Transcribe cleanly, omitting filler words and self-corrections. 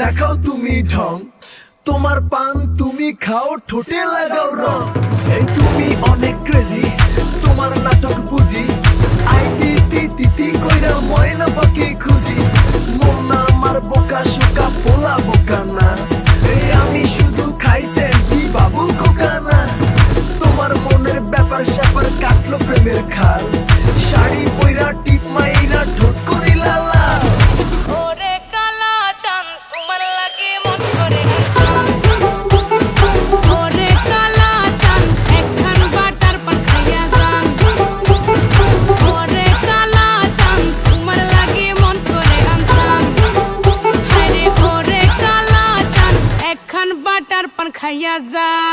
দেখাও তুমি ঢং, তোমার পান তুমি খাও, ঠোঁটে লাগাও রং। এই তুমি অনেক ক্রেজি, তোমার নাটক বুঝি, আইতি তিতি কইরা ময়না পাখি খুঁজি। মন না আমার বোকা শোকা, পোলা বোকা না। এই আমি শুধু খাই সেন্টি, বাবু খোকা না। তোমার মনের ব্যাপার স্যাপার কাটলো প্রেমের খাল, শাড়ি পইরা টিপ মাইরা ঠোঁট করিলা লাল। ওরে কালা চাঁদ তোমার লাগে মন করে ওরে কালা চাঁদ একখান বাটার পান খাইয়া যান ওরে কালা চাঁদ তোমার লাগে মন করে আনছান হায়রে ওরে কালা চাঁদ একখান বাটার পান খাইয়া যান।